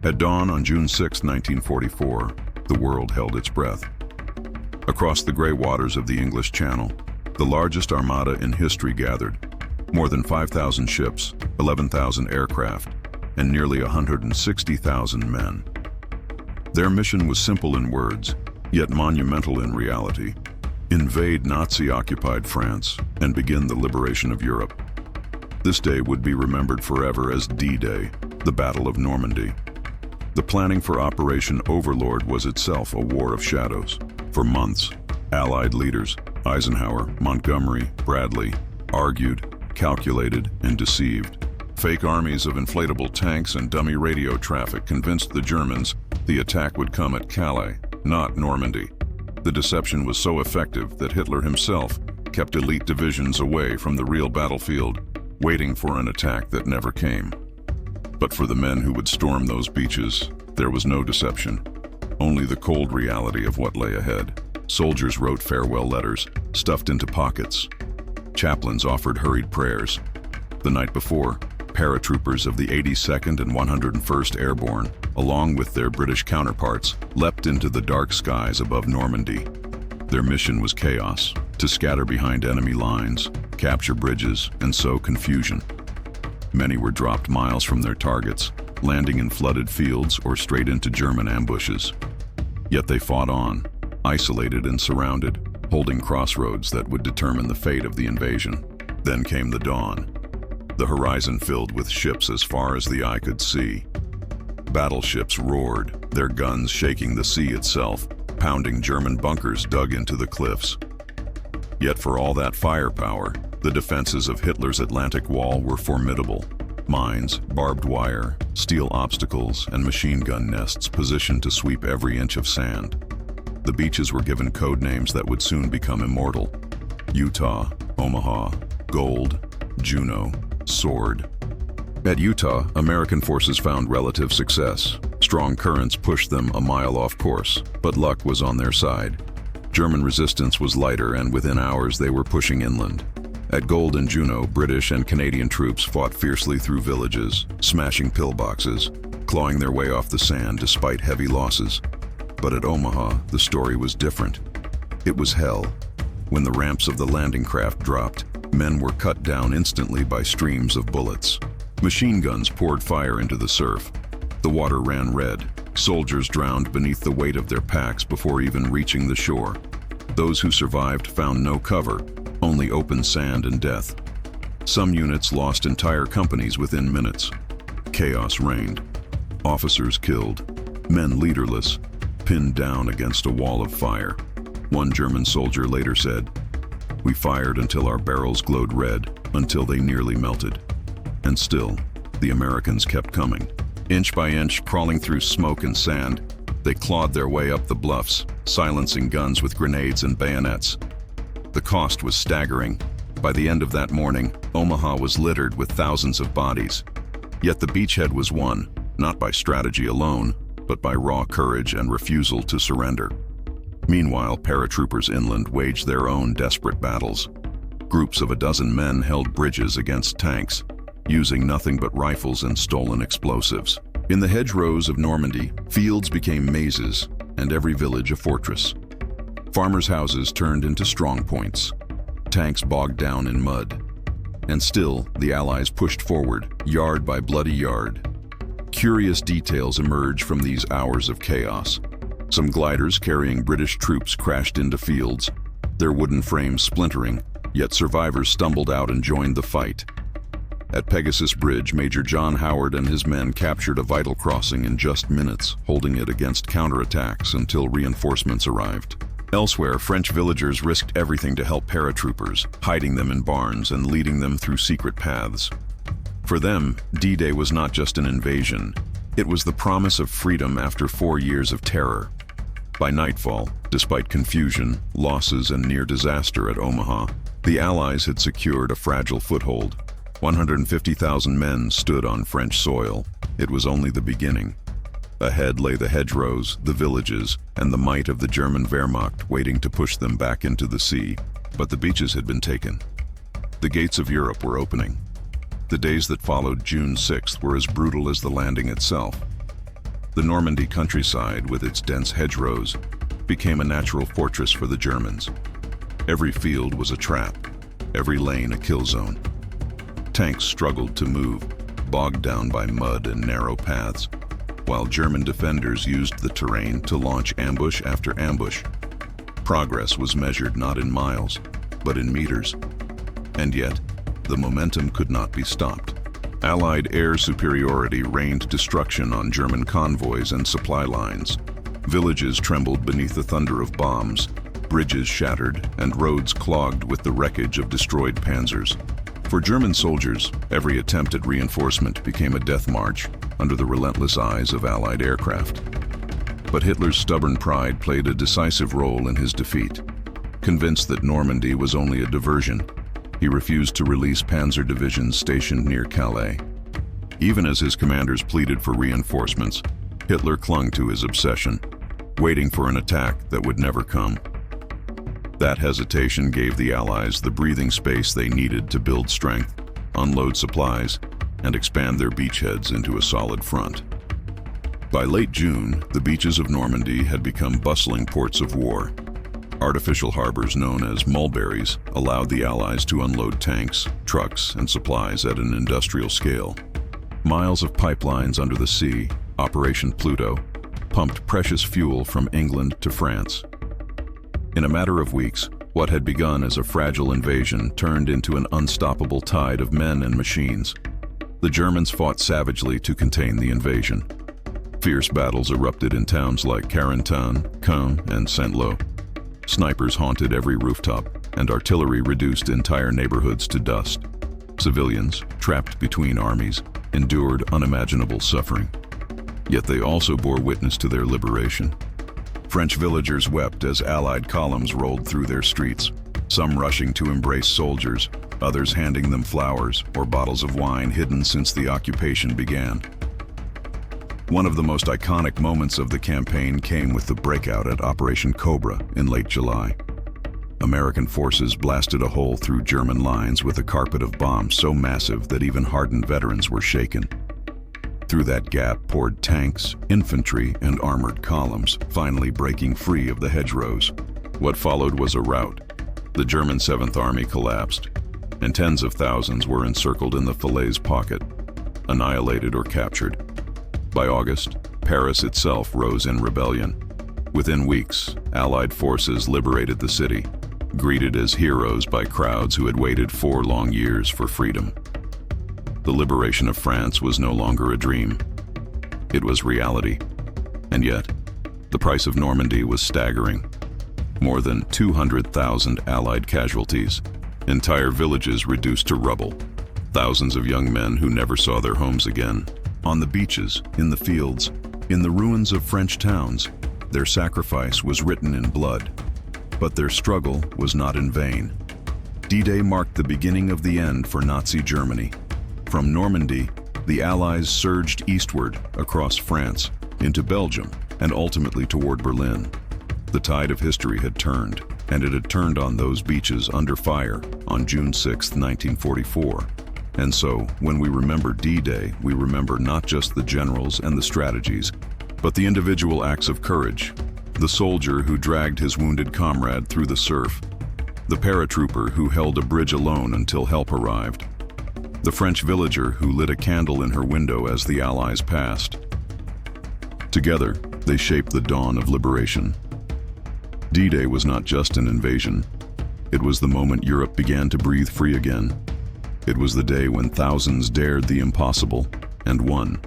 At dawn on June 6, 1944, the world held its breath. Across the gray waters of the English Channel, the largest armada in history gathered. More than 5,000 ships, 11,000 aircraft, and nearly 160,000 men. Their mission was simple in words, yet monumental in reality: invade Nazi-occupied France and begin the liberation of Europe. This day would be remembered forever as D-Day, the Battle of Normandy. The planning for Operation Overlord was itself a war of shadows. For months, Allied leaders, Eisenhower, Montgomery, Bradley, argued, calculated, and deceived. Fake armies of inflatable tanks and dummy radio traffic convinced the Germans the attack would come at Calais, not Normandy. The deception was so effective that Hitler himself kept elite divisions away from the real battlefield, waiting for an attack that never came. But for the men who would storm those beaches, there was no deception, only the cold reality of what lay ahead. Soldiers wrote farewell letters, stuffed into pockets. Chaplains offered hurried prayers. The night before, paratroopers of the 82nd and 101st Airborne, along with their British counterparts, leapt into the dark skies above Normandy. Their mission was chaos, to scatter behind enemy lines, capture bridges, and sow confusion. Many were dropped miles from their targets, landing in flooded fields or straight into German ambushes. Yet they fought on, isolated and surrounded, holding crossroads that would determine the fate of the invasion. Then came the dawn, the horizon filled with ships as far as the eye could see. Battleships roared, their guns shaking the sea itself, pounding German bunkers dug into the cliffs. Yet for all that firepower, the defenses of Hitler's Atlantic Wall were formidable. Mines, barbed wire, steel obstacles, and machine gun nests positioned to sweep every inch of sand. The beaches were given code names that would soon become immortal: Utah, Omaha, Gold, Juno, Sword. At Utah, American forces found relative success. Strong currents pushed them a mile off course, but luck was on their side. German resistance was lighter, and within hours they were pushing inland. At Gold and Juno, British and Canadian troops fought fiercely through villages, smashing pillboxes, clawing their way off the sand despite heavy losses. But at Omaha, the story was different. It was hell. When the ramps of the landing craft dropped, men were cut down instantly by streams of bullets. Machine guns poured fire into the surf. The water ran red. Soldiers drowned beneath the weight of their packs before even reaching the shore. Those who survived found no cover, only open sand and death. Some units lost entire companies within minutes. Chaos reigned. Officers killed, men leaderless, pinned down against a wall of fire. One German soldier later said, "We fired until our barrels glowed red, until they nearly melted." And still, the Americans kept coming. Inch by inch, crawling through smoke and sand, they clawed their way up the bluffs, silencing guns with grenades and bayonets. The cost was staggering. By the end of that morning, Omaha was littered with thousands of bodies. Yet the beachhead was won, not by strategy alone, but by raw courage and refusal to surrender. Meanwhile, paratroopers inland waged their own desperate battles. Groups of a dozen men held bridges against tanks, using nothing but rifles and stolen explosives. In the hedgerows of Normandy, fields became mazes, and every village a fortress. Farmers' houses turned into strongpoints. Tanks bogged down in mud. And still, the Allies pushed forward, yard by bloody yard. Curious details emerged from these hours of chaos. Some gliders carrying British troops crashed into fields, their wooden frames splintering, yet survivors stumbled out and joined the fight. At Pegasus Bridge, Major John Howard and his men captured a vital crossing in just minutes, holding it against counterattacks until reinforcements arrived. Elsewhere, French villagers risked everything to help paratroopers, hiding them in barns and leading them through secret paths. For them, D-Day was not just an invasion. It was the promise of freedom after 4 years of terror. By nightfall, despite confusion, losses, and near disaster at Omaha, the Allies had secured a fragile foothold. 150,000 men stood on French soil. It was only the beginning. Ahead lay the hedgerows, the villages, and the might of the German Wehrmacht waiting to push them back into the sea. But the beaches had been taken. The gates of Europe were opening. The days that followed June 6th were as brutal as the landing itself. The Normandy countryside, with its dense hedgerows, became a natural fortress for the Germans. Every field was a trap, every lane a kill zone. Tanks struggled to move, bogged down by mud and narrow paths, while German defenders used the terrain to launch ambush after ambush. Progress was measured not in miles, but in meters. And yet, the momentum could not be stopped. Allied air superiority rained destruction on German convoys and supply lines. Villages trembled beneath the thunder of bombs, bridges shattered, and roads clogged with the wreckage of destroyed panzers. For German soldiers, every attempt at reinforcement became a death march under the relentless eyes of Allied aircraft. But Hitler's stubborn pride played a decisive role in his defeat. Convinced that Normandy was only a diversion, he refused to release panzer divisions stationed near Calais. Even as his commanders pleaded for reinforcements, Hitler clung to his obsession, waiting for an attack that would never come. That hesitation gave the Allies the breathing space they needed to build strength, unload supplies, and expand their beachheads into a solid front. By late June, the beaches of Normandy had become bustling ports of war. Artificial harbors known as mulberries allowed the Allies to unload tanks, trucks, and supplies at an industrial scale. Miles of pipelines under the sea, Operation Pluto, pumped precious fuel from England to France. In a matter of weeks, what had begun as a fragile invasion turned into an unstoppable tide of men and machines. The Germans fought savagely to contain the invasion. Fierce battles erupted in towns like Carentan, Caen, and Saint-Lô. Snipers haunted every rooftop, and artillery reduced entire neighborhoods to dust. Civilians, trapped between armies, endured unimaginable suffering. Yet they also bore witness to their liberation. French villagers wept as Allied columns rolled through their streets, some rushing to embrace soldiers, others handing them flowers or bottles of wine hidden since the occupation began. One of the most iconic moments of the campaign came with the breakout at Operation Cobra in late July. American forces blasted a hole through German lines with a carpet of bombs so massive that even hardened veterans were shaken. Through that gap poured tanks, infantry, and armored columns, finally breaking free of the hedgerows. What followed was a rout. The German 7th Army collapsed, and tens of thousands were encircled in the Falaise pocket, annihilated or captured. By August, Paris itself rose in rebellion. Within weeks, Allied forces liberated the city, greeted as heroes by crowds who had waited 4 long years for freedom. The liberation of France was no longer a dream. It was reality. And yet, the price of Normandy was staggering. More than 200,000 Allied casualties, entire villages reduced to rubble, thousands of young men who never saw their homes again. On the beaches, in the fields, in the ruins of French towns, their sacrifice was written in blood. But their struggle was not in vain. D-Day marked the beginning of the end for Nazi Germany. From Normandy, the Allies surged eastward across France, into Belgium, and ultimately toward Berlin. The tide of history had turned, and it had turned on those beaches under fire on June 6, 1944. And so, when we remember D-Day, we remember not just the generals and the strategies, but the individual acts of courage. The soldier who dragged his wounded comrade through the surf, the paratrooper who held a bridge alone until help arrived, the French villager who lit a candle in her window as the Allies passed. Together, they shaped the dawn of liberation. D-Day was not just an invasion. It was the moment Europe began to breathe free again. It was the day when thousands dared the impossible and won.